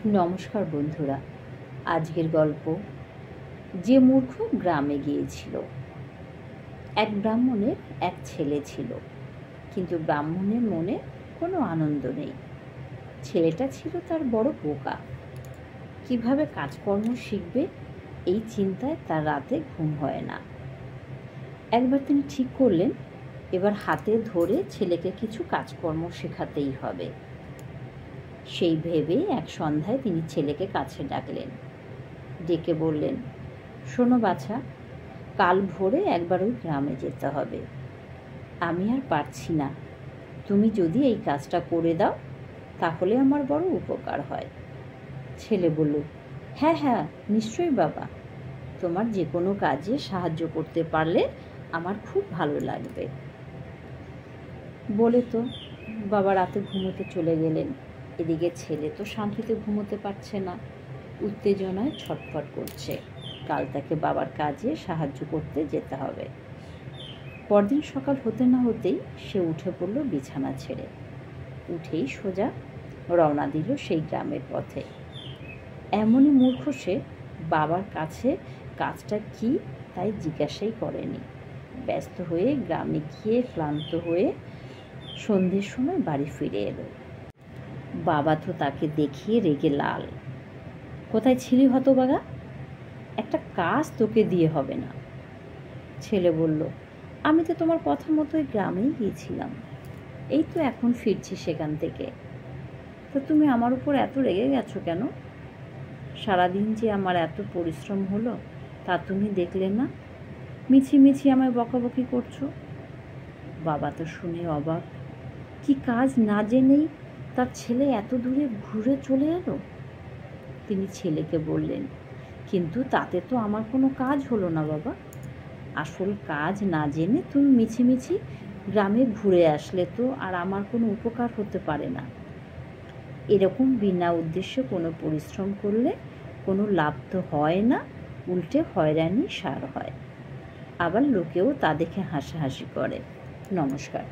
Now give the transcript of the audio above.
নমস্কার বন্ধুরা, আজকের গল্প যে মূর্খ গ্রামে গিয়েছিল। এক ব্রাহ্মণের এক ছেলে ছিল, কিন্তু ব্রাহ্মণের মনে কোনো আনন্দ নেই। ছেলেটা ছিল তার বড় বোকা। কিভাবে কাজকর্ম শিখবে এই চিন্তায় তার রাতে ঘুম হয় না। একবার তিনি ঠিক করলেন, এবার হাতে ধরে ছেলেকে কিছু কাজকর্ম শেখাতেই হবে। সেই ভেবে এক সন্ধ্যায় তিনি ছেলেকে কাছে ডাকলেন, ডেকে বললেন, শোনো বাছা, কাল ভোরে একবার ওই গ্রামে যেতে হবে। আমি আর পারছি না, তুমি যদি এই কাজটা করে দাও তাহলে আমার বড় উপকার হয়। ছেলে বলল, হ্যাঁ হ্যাঁ, নিশ্চয়ই বাবা, তোমার যে কোনো কাজে সাহায্য করতে পারলে আমার খুব ভালো লাগবে। বলে তো বাবা রাতে ঘুমোতে চলে গেলেন। এদিকে ছেলে তো শান্তিতে ঘুমোতে পারছে না, উত্তেজনায় ছটফট করছে। কাল তাকে বাবার কাজে সাহায্য করতে যেতে হবে। পরদিন সকাল হতে না হতেই সে উঠে পড়ল বিছানা ছেড়ে। উঠেই সোজা রওনা দিল সেই গ্রামের পথে। এমনই মূর্খ সে, বাবার কাছে কাজটা কি তাই জিজ্ঞাসাই করেনি। ব্যস্ত হয়ে গ্রামে গিয়ে ক্লান্ত হয়ে সন্ধ্যের সময় বাড়ি ফিরে এলো। বাবা তো তাকে দেখিয়ে রেগে লাল। কোথায় ছিলি হতভাগা? একটা কাজ তোকে দিয়ে হবে না। ছেলে বলল, আমি তো তোমার কথা মতোই গ্রামেই গিয়েছিলাম, এই তো এখন ফিরছি সেখান থেকে। তো তুমি আমার উপর এত রেগে গেছো কেন? সারাদিন যে আমার এত পরিশ্রম হলো তা তুমি দেখলে না? মিছি আমায় বকাবকি করছো। বাবা তো শুনে অবাক, কি কাজ না জেনেই তার ছেলে এত দূরে ঘুরে চলে এলো। তিনি ছেলেকে বললেন, কিন্তু তাতে তো আমার কোনো কাজ হলো না বাবা। আসল কাজ না জেনে তুমি মিছি গ্রামে ঘুরে আসলে তো আর আমার কোনো উপকার হতে পারে না। এরকম বিনা উদ্দেশ্যে কোনো পরিশ্রম করলে কোনো লাভ তো হয় না, উল্টে হয়রানি সার হয়। আবার লোকেও তা দেখে হাসাহাসি করে। নমস্কার।